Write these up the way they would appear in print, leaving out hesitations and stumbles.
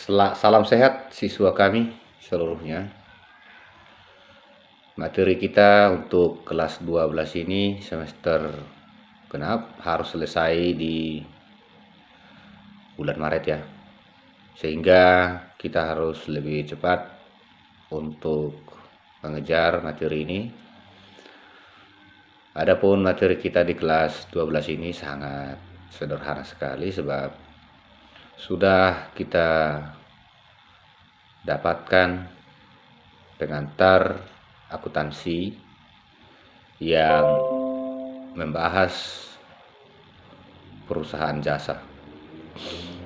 Salam sehat siswa kami seluruhnya. Materi kita untuk kelas 12 ini semester genap harus selesai di bulan Maret ya. Sehingga kita harus lebih cepat untuk mengejar materi ini. Adapun materi kita di kelas 12 ini sangat sederhana sekali sebab sudah kita dapatkan pengantar akuntansi yang membahas perusahaan jasa.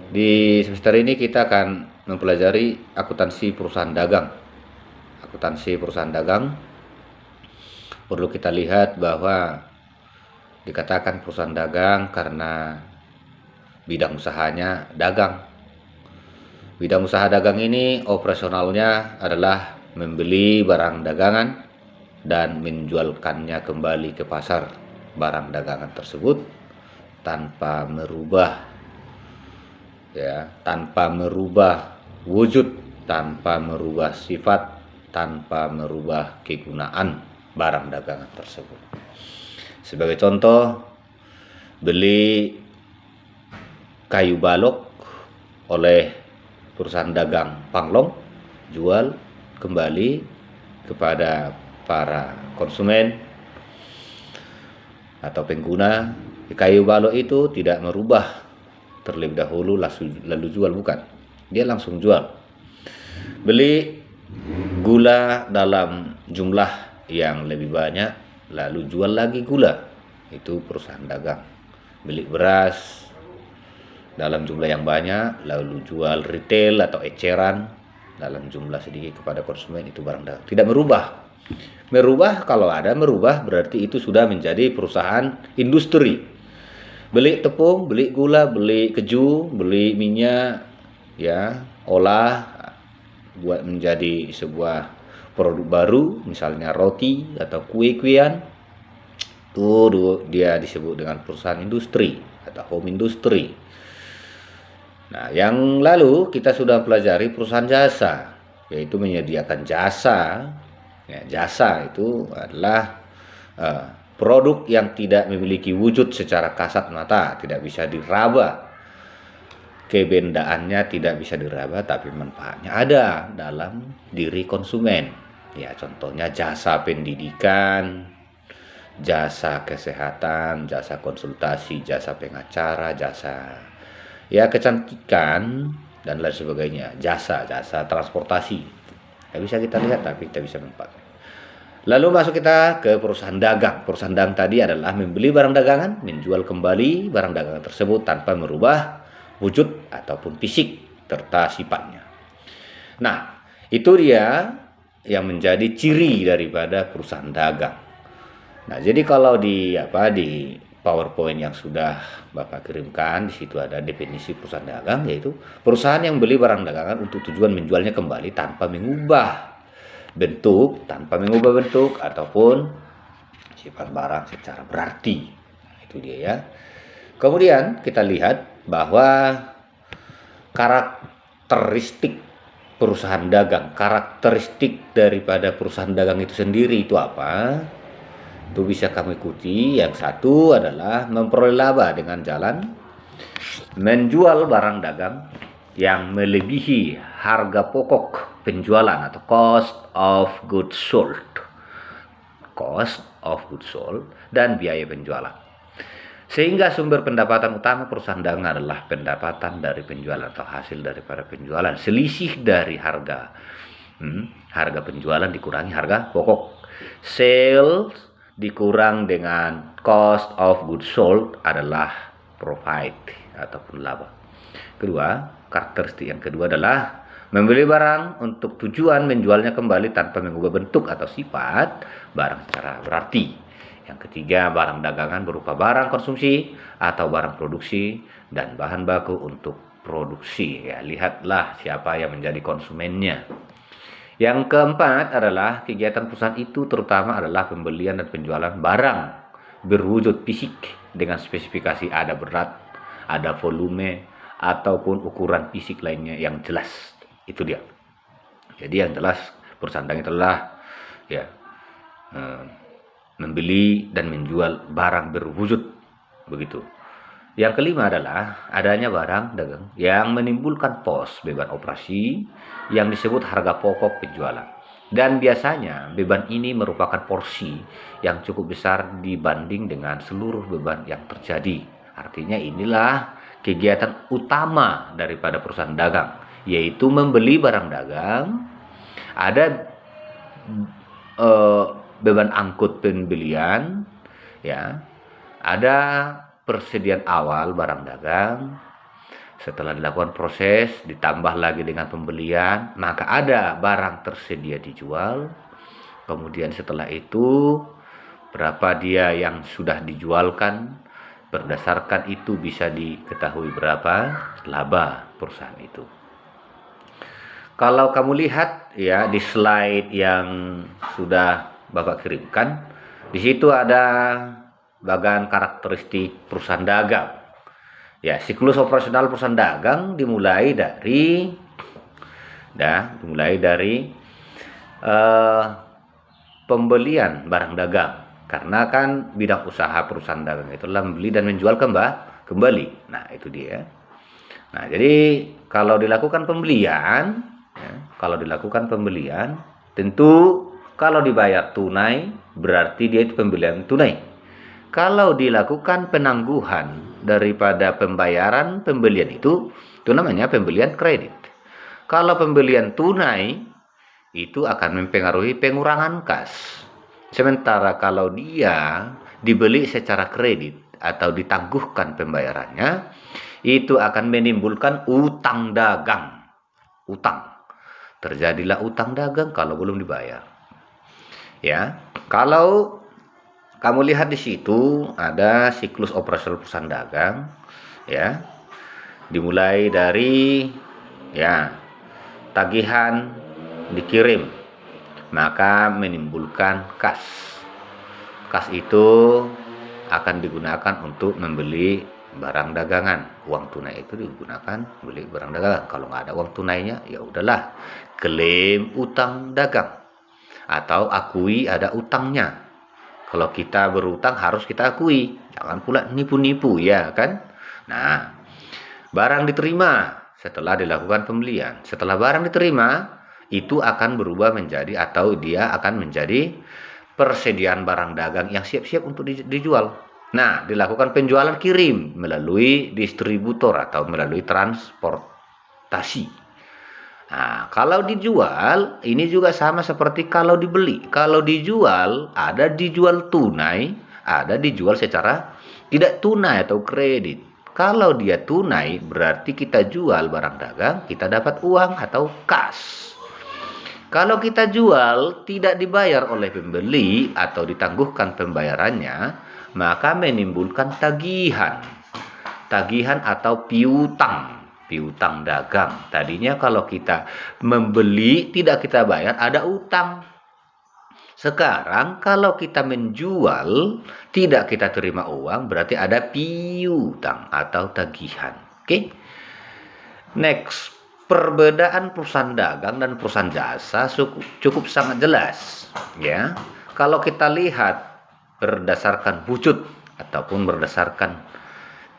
Di semester ini kita akan mempelajari akuntansi perusahaan dagang. Akuntansi perusahaan dagang perlu kita lihat bahwa dikatakan perusahaan dagang karena bidang usahanya dagang. Bidang usaha dagang ini operasionalnya adalah membeli barang dagangan dan menjualkannya kembali ke pasar barang dagangan tersebut tanpa merubah wujud, tanpa merubah sifat, tanpa merubah kegunaan barang dagangan tersebut. Sebagai contoh, beli kayu balok oleh perusahaan dagang Panglong, jual kembali kepada para konsumen atau pengguna. Kayu balok itu tidak merubah terlebih dahulu lalu jual, bukan, dia langsung jual. Beli gula dalam jumlah yang lebih banyak lalu jual lagi gula, itu perusahaan dagang. Beli beras dalam jumlah yang banyak lalu jual retail atau eceran dalam jumlah sedikit kepada konsumen, itu barang dagang. Tidak merubah. Merubah, kalau ada merubah berarti itu sudah menjadi perusahaan industri. Beli tepung, beli gula, beli keju, beli minyak, ya, olah buat menjadi sebuah produk baru, misalnya roti atau kue-kuean, itu dia disebut dengan perusahaan industri atau home industry. Nah, yang lalu kita sudah pelajari perusahaan jasa, yaitu menyediakan jasa. Ya, jasa itu adalah produk yang tidak memiliki wujud secara kasat mata, tidak bisa diraba. Kebendaannya tidak bisa diraba, tapi manfaatnya ada dalam diri konsumen. Ya, contohnya jasa pendidikan, jasa kesehatan, jasa konsultasi, jasa pengacara, jasa ya kecantikan dan lain sebagainya, jasa transportasi. Tidak bisa kita lihat tapi kita bisa manfaatkan. Lalu masuk kita ke perusahaan dagang. Perusahaan dagang tadi adalah membeli barang dagangan, menjual kembali barang dagangan tersebut tanpa merubah wujud ataupun fisik serta sifatnya. Nah, itu dia yang menjadi ciri daripada perusahaan dagang. Nah, jadi kalau di PowerPoint yang sudah Bapak kirimkan, di situ ada definisi perusahaan dagang, yaitu perusahaan yang beli barang dagangan untuk tujuan menjualnya kembali tanpa mengubah bentuk, ataupun sifat barang secara berarti. Nah, itu dia ya. Kemudian kita lihat bahwa karakteristik perusahaan dagang, karakteristik daripada perusahaan dagang itu sendiri itu apa? Itu bisa kamu ikuti. Yang satu adalah memperoleh laba dengan jalan menjual barang dagang yang melebihi harga pokok penjualan atau cost of goods sold dan biaya penjualan. Sehingga sumber pendapatan utama perusahaan dagang adalah pendapatan dari penjualan atau hasil daripada penjualan, selisih dari harga penjualan dikurangi harga pokok. Sales dikurang dengan cost of goods sold adalah profit ataupun laba. Karakteristik yang kedua adalah membeli barang untuk tujuan menjualnya kembali tanpa mengubah bentuk atau sifat barang secara berarti. Yang ketiga, barang dagangan berupa barang konsumsi atau barang produksi dan bahan baku untuk produksi. Ya, lihatlah siapa yang menjadi konsumennya. Yang keempat adalah kegiatan perusahaan itu terutama adalah pembelian dan penjualan barang berwujud fisik dengan spesifikasi ada berat, ada volume, ataupun ukuran fisik lainnya yang jelas. Itu dia. Jadi yang jelas perusahaan dagang telah ya membeli dan menjual barang berwujud begitu. Yang kelima adalah adanya barang dagang yang menimbulkan pos beban operasi yang disebut harga pokok penjualan. Dan biasanya beban ini merupakan porsi yang cukup besar dibanding dengan seluruh beban yang terjadi. Artinya inilah kegiatan utama daripada perusahaan dagang, yaitu membeli barang dagang. Ada beban angkut pembelian, ya, ada persediaan awal barang dagang. Setelah dilakukan proses, ditambah lagi dengan pembelian, maka ada barang tersedia dijual. Kemudian setelah itu, berapa dia yang sudah dijualkan, berdasarkan itu bisa diketahui berapa laba perusahaan itu. Kalau kamu lihat ya di slide yang sudah Bapak kirimkan, di situ ada bagian karakteristik perusahaan dagang. Ya, siklus operasional perusahaan dagang dimulai dari pembelian barang dagang. Karena kan bidang usaha perusahaan dagang itulah membeli dan menjual kembali. Nah, itu dia. Nah, jadi kalau dilakukan pembelian, tentu kalau dibayar tunai berarti dia itu pembelian tunai. Kalau dilakukan penangguhan daripada pembelian itu namanya pembelian kredit. Kalau pembelian tunai itu akan mempengaruhi pengurangan kas. Sementara kalau dia dibeli secara kredit atau ditangguhkan pembayarannya, itu akan menimbulkan utang dagang. Terjadilah utang dagang kalau belum dibayar. Ya, kalau kamu lihat di situ ada siklus operasional perusahaan dagang, ya. Dimulai dari tagihan dikirim, maka menimbulkan kas. Kas itu akan digunakan untuk membeli barang dagangan. Uang tunai itu digunakan beli barang dagangan. Kalau nggak ada uang tunainya, ya udahlah, klaim utang dagang atau akui ada utangnya. Kalau kita berutang harus kita akui, jangan pula nipu-nipu, ya kan? Nah, barang diterima setelah dilakukan pembelian. Setelah barang diterima, itu akan berubah menjadi atau dia akan menjadi persediaan barang dagang yang siap-siap untuk dijual. Nah, dilakukan penjualan kirim melalui distributor atau melalui transportasi. Nah, kalau dijual, ini juga sama seperti kalau dibeli. Kalau dijual, ada dijual tunai, ada dijual secara tidak tunai atau kredit. Kalau dia tunai, berarti kita jual barang dagang, kita dapat uang atau kas. Kalau kita jual, tidak dibayar oleh pembeli atau ditangguhkan pembayarannya, maka menimbulkan tagihan. Tagihan atau piutang dagang. Tadinya kalau kita membeli tidak kita bayar, ada utang. Sekarang kalau kita menjual tidak kita terima uang, berarti ada piutang atau tagihan. Oke. Next, perbedaan perusahaan dagang dan perusahaan jasa cukup sangat jelas, ya. Kalau kita lihat berdasarkan wujud ataupun berdasarkan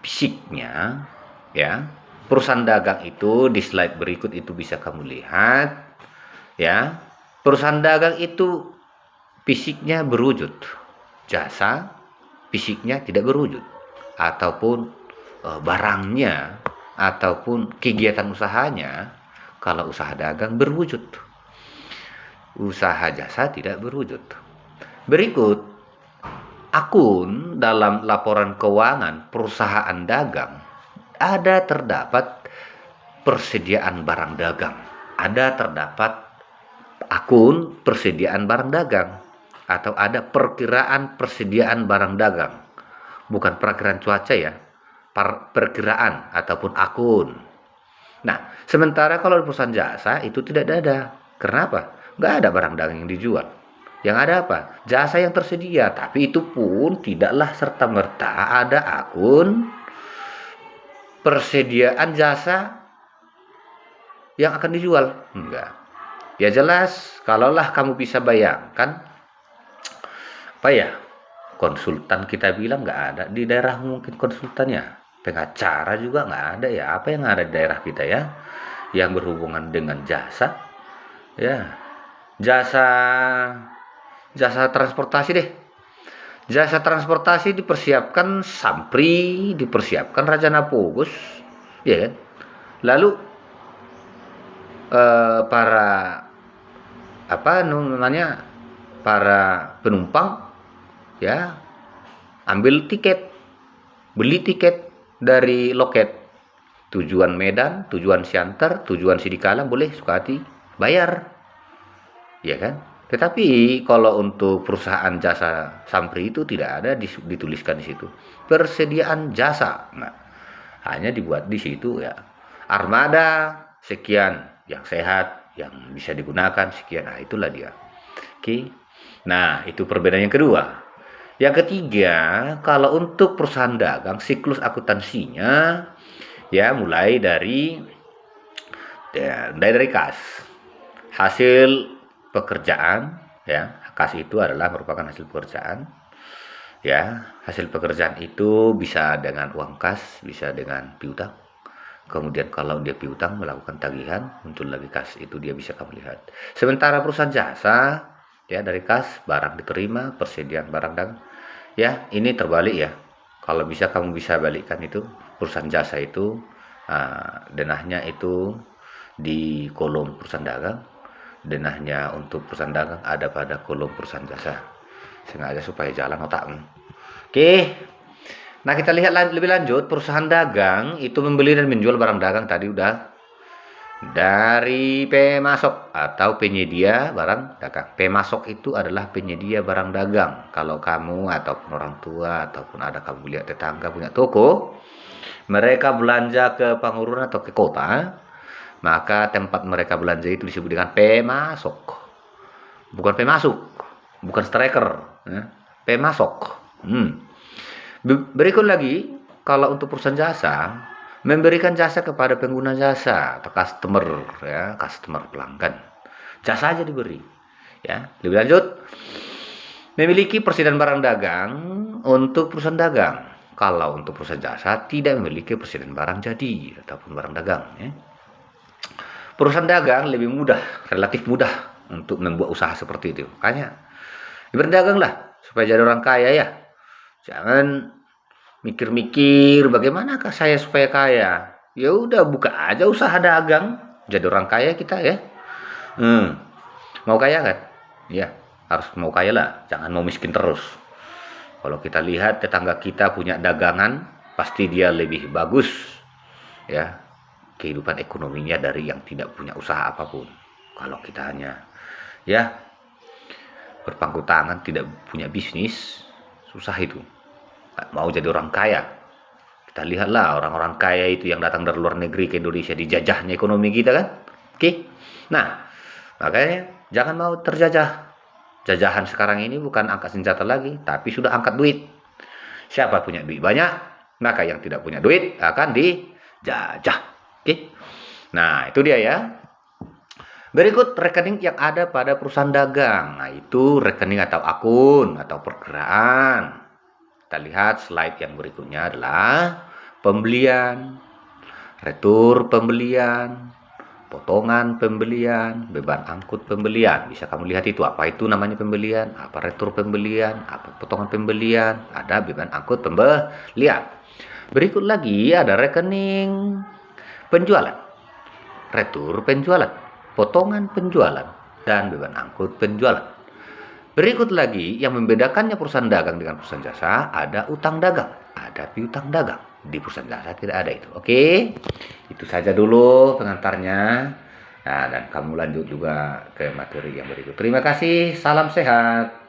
fisiknya, ya. Perusahaan dagang itu di slide berikut itu bisa kamu lihat, ya. Perusahaan dagang itu fisiknya berwujud, jasa fisiknya tidak berwujud, ataupun barangnya ataupun kegiatan usahanya. Kalau usaha dagang berwujud, usaha jasa tidak berwujud. Berikut akun dalam laporan keuangan perusahaan dagang. Ada terdapat persediaan barang dagang, ada terdapat akun persediaan barang dagang, atau ada perkiraan persediaan barang dagang. Bukan perkiraan cuaca, ya, perkiraan ataupun akun. Nah, sementara kalau di perusahaan jasa itu tidak ada. Kenapa? Nggak ada barang dagang yang dijual. Yang ada apa? Jasa yang tersedia, tapi itu pun tidaklah serta-merta ada akun persediaan jasa yang akan dijual? Enggak. Ya jelas, kalaulah kamu bisa bayangkan, apa ya, konsultan kita bilang nggak ada di daerah, mungkin konsultannya, pengacara juga nggak ada ya, apa yang ada di daerah kita ya, yang berhubungan dengan jasa, ya, jasa jasa transportasi deh. Jasa transportasi dipersiapkan Sampri, dipersiapkan Raja Napogus, ya kan? Lalu para apa namanya, para penumpang ya ambil tiket, beli tiket dari loket, tujuan Medan, tujuan Siantar, tujuan Sidikalang, boleh suka hati bayar, ya kan? Tetapi kalau untuk perusahaan jasa Sampri itu tidak ada dituliskan di situ persediaan jasa. Nah, hanya dibuat di situ ya, armada sekian yang sehat, yang bisa digunakan sekian. Nah, itulah dia. Oke. Nah, itu perbedaan yang kedua. Yang ketiga, kalau untuk perusahaan dagang, siklus akuntansinya ya mulai dari kas. Hasil pekerjaan ya, kas itu adalah merupakan hasil pekerjaan. Ya, hasil pekerjaan itu bisa dengan uang kas, bisa dengan piutang. Kemudian kalau dia piutang melakukan tagihan, muncul lagi kas, itu dia bisa kamu lihat. Sementara perusahaan jasa ya, dari kas barang diterima, persediaan barang dagang. Ya, ini terbalik ya. Kalau bisa kamu bisa balikkan itu, perusahaan jasa itu denahnya itu di kolom perusahaan dagang, denahnya untuk perusahaan dagang ada pada kolom perusahaan jasa. Sengaja supaya jalan otakmu. Oke. Nah, kita lihat lebih lanjut. Perusahaan dagang itu membeli dan menjual barang dagang tadi udah. Dari pemasok atau penyedia barang dagang. Pemasok itu adalah penyedia barang dagang. Kalau kamu ataupun orang tua ataupun ada kamu lihat tetangga punya toko, mereka belanja ke Pangururan atau ke kota, maka tempat mereka belanja itu disebut dengan pemasok. Bukan pemasuk, bukan striker, ya. Pemasok. Berikut lagi, kalau untuk perusahaan jasa, memberikan jasa kepada pengguna jasa atau customer ya, customer pelanggan. Jasa aja diberi. Ya, lebih lanjut, memiliki persediaan barang dagang untuk perusahaan dagang. Kalau untuk perusahaan jasa tidak memiliki persediaan barang jadi ataupun barang dagang ya. Perusahaan dagang lebih mudah, relatif mudah untuk membuat usaha seperti itu. Makanya berdaganglah supaya jadi orang kaya ya. Jangan mikir-mikir bagaimanakah saya supaya kaya. Ya udah buka aja usaha dagang, jadi orang kaya kita ya. Mau kaya kan? Ya, harus mau kaya lah, jangan mau miskin terus. Kalau kita lihat tetangga kita punya dagangan, pasti dia lebih bagus ya kehidupan ekonominya dari yang tidak punya usaha apapun. Kalau kita hanya ya berpangku tangan, tidak punya bisnis, susah itu. Mau jadi orang kaya. Kita lihatlah orang-orang kaya itu yang datang dari luar negeri ke Indonesia, dijajahnya ekonomi kita kan. Oke. Nah, makanya jangan mau terjajah. Jajahan sekarang ini bukan angkat senjata lagi, tapi sudah angkat duit. Siapa punya duit banyak, maka yang tidak punya duit akan dijajah. Oke. Nah, itu dia ya. Berikut rekening yang ada pada perusahaan dagang. Nah, itu rekening atau akun atau perkiraan. Kita lihat slide yang berikutnya adalah pembelian, retur pembelian, potongan pembelian, beban angkut pembelian. Bisa kamu lihat itu, apa itu namanya pembelian, apa retur pembelian, apa potongan pembelian, ada beban angkut pembelian. Berikut lagi ada rekening penjualan, retur penjualan, potongan penjualan, dan beban angkut penjualan. Berikut lagi yang membedakannya perusahaan dagang dengan perusahaan jasa, ada utang dagang, ada piutang dagang. Di perusahaan jasa tidak ada itu. Oke, itu saja dulu pengantarnya. Nah, dan kamu lanjut juga ke materi yang berikut. Terima kasih, salam sehat.